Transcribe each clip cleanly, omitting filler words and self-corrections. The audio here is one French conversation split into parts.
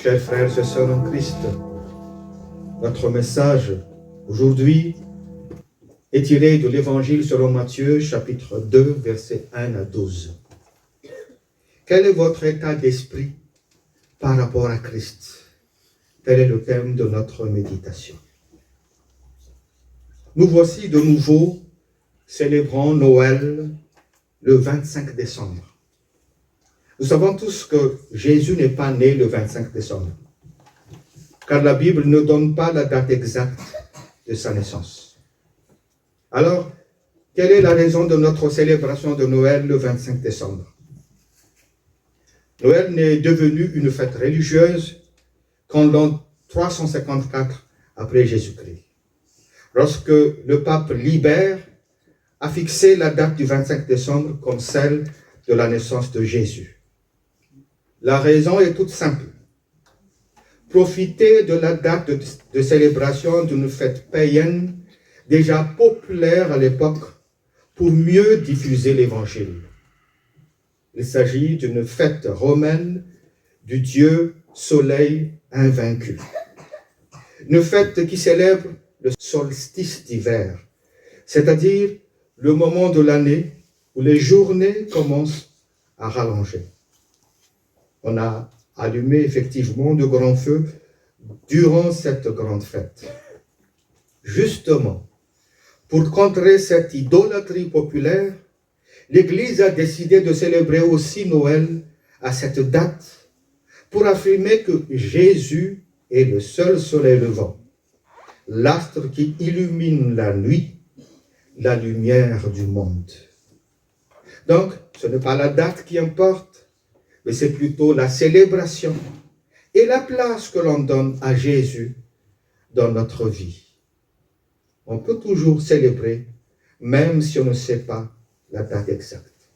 Chers frères et sœurs en Christ, notre message aujourd'hui est tiré de l'Évangile selon Matthieu, chapitre 2, versets 1 à 12. Quel est votre état d'esprit par rapport à Christ? Tel est le thème de notre méditation. Nous voici de nouveau célébrant Noël le 25 décembre. Nous savons tous que Jésus n'est pas né le 25 décembre, car la Bible ne donne pas la date exacte de sa naissance. Alors, quelle est la raison de notre célébration de Noël le 25 décembre? Noël n'est devenu une fête religieuse qu'en l'an 354 après Jésus-Christ, lorsque le pape Libère a fixé la date du 25 décembre comme celle de la naissance de Jésus. La raison est toute simple. Profiter de la date de célébration d'une fête païenne déjà populaire à l'époque pour mieux diffuser l'Évangile. Il s'agit d'une fête romaine du dieu Soleil invaincu. Une fête qui célèbre le solstice d'hiver, c'est-à-dire le moment de l'année où les journées commencent à rallonger. On a allumé effectivement de grands feux durant cette grande fête. Justement, pour contrer cette idolâtrie populaire, l'Église a décidé de célébrer aussi Noël à cette date pour affirmer que Jésus est le seul soleil levant, l'astre qui illumine la nuit, la lumière du monde. Donc, ce n'est pas la date qui importe, mais c'est plutôt la célébration et la place que l'on donne à Jésus dans notre vie. On peut toujours célébrer, même si on ne sait pas la date exacte.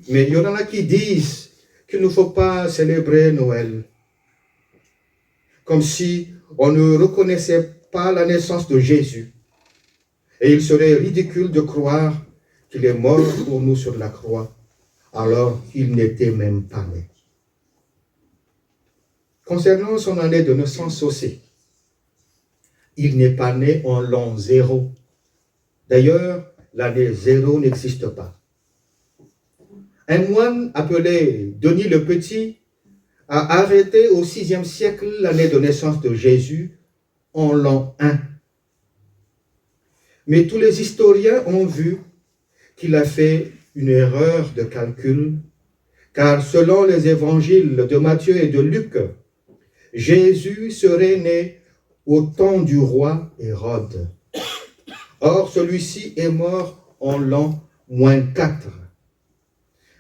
Mais il y en a qui disent qu'il ne faut pas célébrer Noël, comme si on ne reconnaissait pas la naissance de Jésus. Et il serait ridicule de croire qu'il est mort pour nous sur la croix, alors qu'il n'était même pas né. Concernant son année de naissance aussi, il n'est pas né en l'an 0. D'ailleurs, l'année 0 n'existe pas. Un moine appelé Denis le Petit a arrêté au VIe siècle l'année de naissance de Jésus en l'an 1. Mais tous les historiens ont vu qu'il a fait une erreur de calcul, car selon les évangiles de Matthieu et de Luc, Jésus serait né au temps du roi Hérode. Or, celui-ci est mort en l'an -4.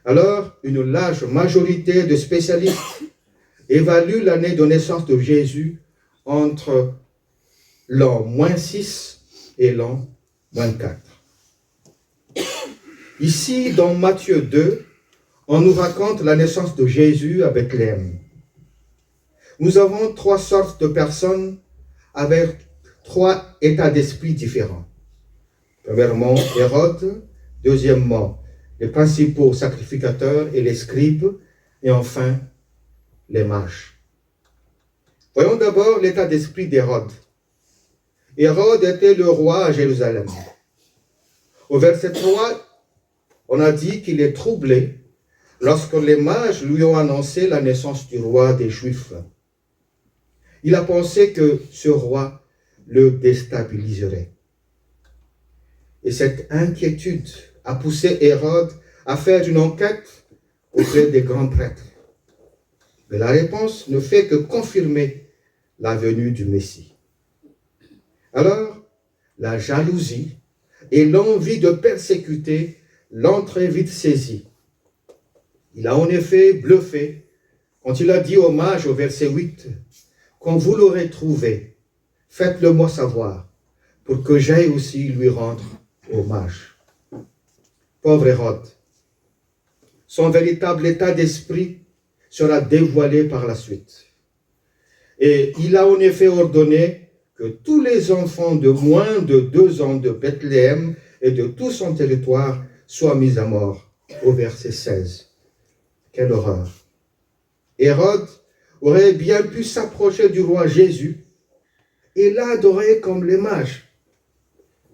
Alors, une large majorité de spécialistes évalue l'année de naissance de Jésus entre l'an -6 et l'an -4. Ici, dans Matthieu 2, on nous raconte la naissance de Jésus à Bethléem. Nous avons 3 sortes de personnes avec 3 états d'esprit différents. Premièrement, Hérode. Deuxièmement, les principaux sacrificateurs et les scribes. Et enfin, les mages. Voyons d'abord l'état d'esprit d'Hérode. Hérode était le roi à Jérusalem. Au verset 3, on a dit qu'il est troublé lorsque les mages lui ont annoncé la naissance du roi des Juifs. Il a pensé que ce roi le déstabiliserait. Et cette inquiétude a poussé Hérode à faire une enquête auprès des grands prêtres. Mais la réponse ne fait que confirmer la venue du Messie. Alors, la jalousie et l'envie de persécuter l'ont très vite saisi. Il a en effet bluffé quand il a dit aux mages au verset 8, « Quand vous l'aurez trouvé, faites-le moi savoir, pour que j'aille aussi lui rendre hommage. » Pauvre Hérode, son véritable état d'esprit sera dévoilé par la suite. Et il a en effet ordonné que tous les enfants de moins de 2 ans de Bethléem et de tout son territoire soient mis à mort, au verset 16. Quelle horreur! Hérode aurait bien pu s'approcher du roi Jésus et l'adorer comme les mages.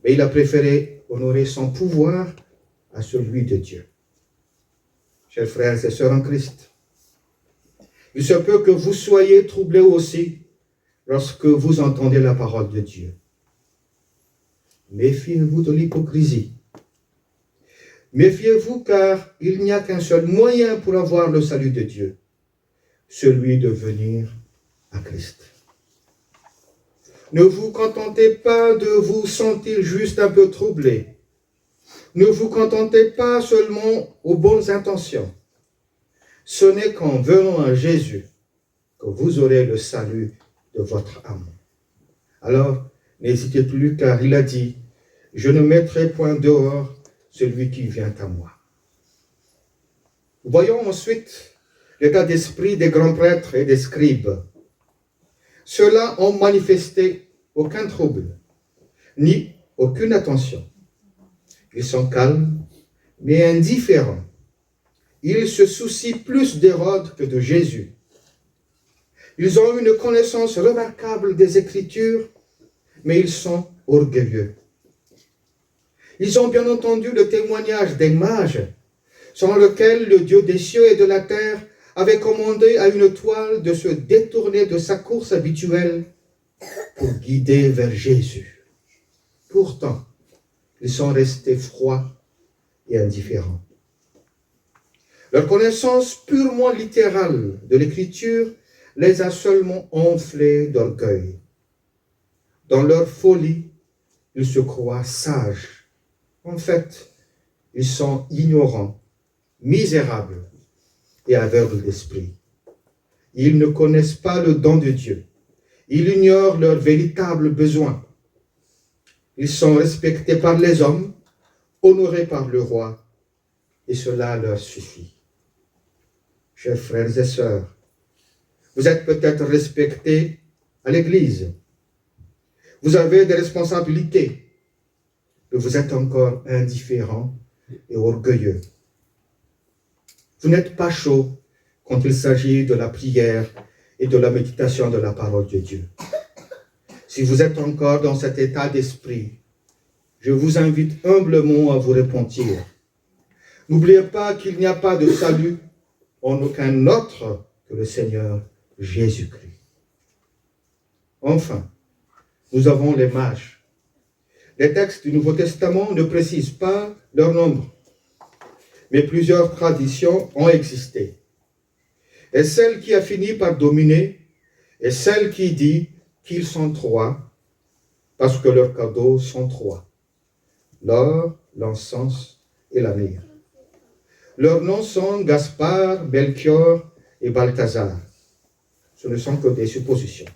Mais il a préféré honorer son pouvoir à celui de Dieu. Chers frères et sœurs en Christ, il se peut que vous soyez troublés aussi lorsque vous entendez la parole de Dieu. Méfiez-vous de l'hypocrisie. Méfiez-vous car il n'y a qu'un seul moyen pour avoir le salut de Dieu, celui de venir à Christ. Ne vous contentez pas de vous sentir juste un peu troublé. Ne vous contentez pas seulement aux bonnes intentions. Ce n'est qu'en venant à Jésus que vous aurez le salut de votre âme. Alors, n'hésitez plus car il a dit, « Je ne mettrai point dehors celui qui vient à moi. » Voyons ensuite l'état d'esprit des grands prêtres et des scribes. Ceux-là ont manifesté aucun trouble, ni aucune attention. Ils sont calmes, mais indifférents. Ils se soucient plus d'Hérode que de Jésus. Ils ont une connaissance remarquable des Écritures, mais ils sont orgueilleux. Ils ont bien entendu le témoignage des mages, selon lequel le Dieu des cieux et de la terre avait commandé à une toile de se détourner de sa course habituelle pour guider vers Jésus. Pourtant, ils sont restés froids et indifférents. Leur connaissance purement littérale de l'Écriture les a seulement enflés d'orgueil. Dans leur folie, ils se croient sages. En fait, ils sont ignorants, misérables et aveugles d'esprit. Ils ne connaissent pas le don de Dieu. Ils ignorent leurs véritables besoins. Ils sont respectés par les hommes, honorés par le roi, et cela leur suffit. Chers frères et sœurs, vous êtes peut-être respectés à l'Église. Vous avez des responsabilités, mais vous êtes encore indifférents et orgueilleux. Vous n'êtes pas chaud quand il s'agit de la prière et de la méditation de la parole de Dieu. Si vous êtes encore dans cet état d'esprit, je vous invite humblement à vous repentir. N'oubliez pas qu'il n'y a pas de salut en aucun autre que le Seigneur Jésus-Christ. Enfin, nous avons les mages. Les textes du Nouveau Testament ne précisent pas leur nombre, mais plusieurs traditions ont existé. Et celle qui a fini par dominer est celle qui dit qu'ils sont trois, parce que leurs cadeaux sont trois: l'or, l'encens et la myrrhe. Leurs noms sont Gaspard, Melchior et Balthazar. Ce ne sont que des suppositions.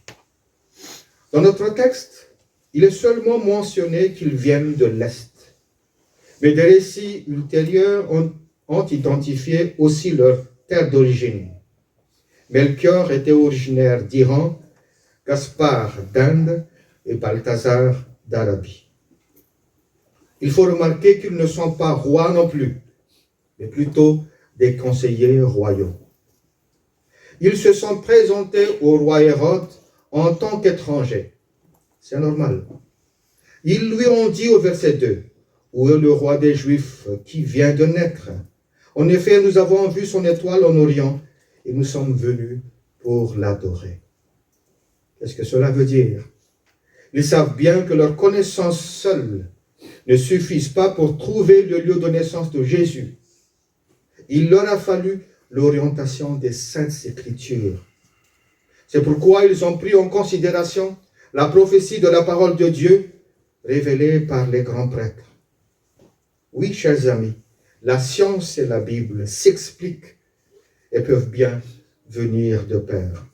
Dans notre texte, il est seulement mentionné qu'ils viennent de l'Est. Mais des récits ultérieurs ont identifié aussi leur terre d'origine. Melchior était originaire d'Iran, Gaspard d'Inde et Balthazar d'Arabie. Il faut remarquer qu'ils ne sont pas rois non plus, mais plutôt des conseillers royaux. Ils se sont présentés au roi Hérode en tant qu'étrangers. C'est normal. Ils lui ont dit au verset 2, « Où est le roi des Juifs qui vient de naître? En effet, nous avons vu son étoile en Orient et nous sommes venus pour l'adorer. » Qu'est-ce que cela veut dire? Ils savent bien que leur connaissance seule ne suffisent pas pour trouver le lieu de naissance de Jésus. Il leur a fallu l'orientation des Saintes Écritures. C'est pourquoi ils ont pris en considération la prophétie de la parole de Dieu révélée par les grands prêtres. Oui, chers amis, la science et la Bible s'expliquent et peuvent bien venir de pair.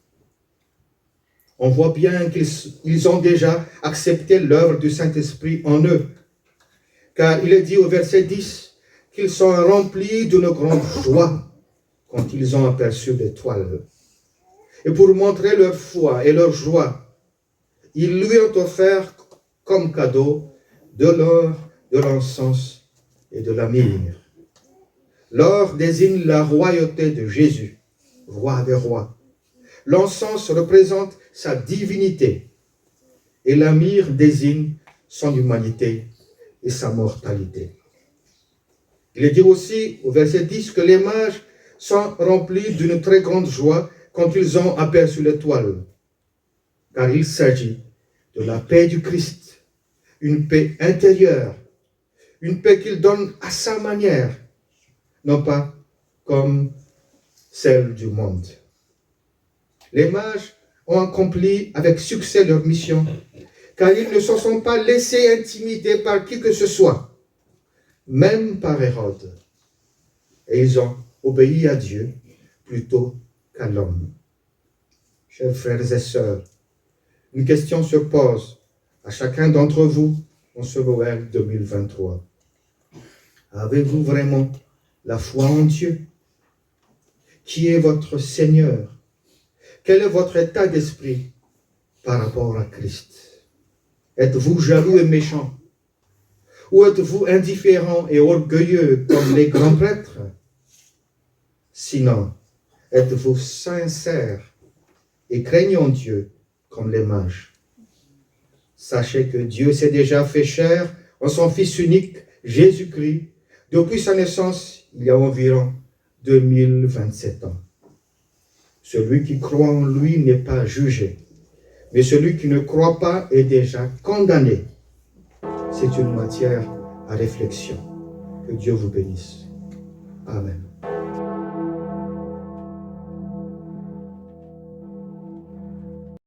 On voit bien qu'ils ont déjà accepté l'œuvre du Saint-Esprit en eux, car il est dit au verset 10 qu'ils sont remplis d'une grande joie quand ils ont aperçu l'étoile. Et pour montrer leur foi et leur joie, ils lui ont offert comme cadeau de l'or, de l'encens et de la myrrhe. L'or désigne la royauté de Jésus, roi des rois. L'encens représente sa divinité et la myrrhe désigne son humanité et sa mortalité. Il est dit aussi au verset 10 que les mages sont remplis d'une très grande joie quand ils ont aperçu l'étoile, car il s'agit de la paix du Christ, une paix intérieure, une paix qu'il donne à sa manière, non pas comme celle du monde. Les mages ont accompli avec succès leur mission, car ils ne se sont pas laissés intimider par qui que ce soit, même par Hérode. Et ils ont obéi à Dieu plutôt qu'à l'homme. Chers frères et sœurs, une question se pose à chacun d'entre vous en ce Noël 2023. Avez-vous vraiment la foi en Dieu? Qui est votre Seigneur? Quel est votre état d'esprit par rapport à Christ? Êtes-vous jaloux et méchant? Ou êtes-vous indifférent et orgueilleux comme les grands prêtres? Sinon, êtes-vous sincère et craignant Dieu comme les mages? Sachez que Dieu s'est déjà fait chair en son Fils unique, Jésus-Christ, depuis sa naissance il y a environ 2027 ans. Celui qui croit en lui n'est pas jugé, mais celui qui ne croit pas est déjà condamné. C'est une matière à réflexion. Que Dieu vous bénisse. Amen.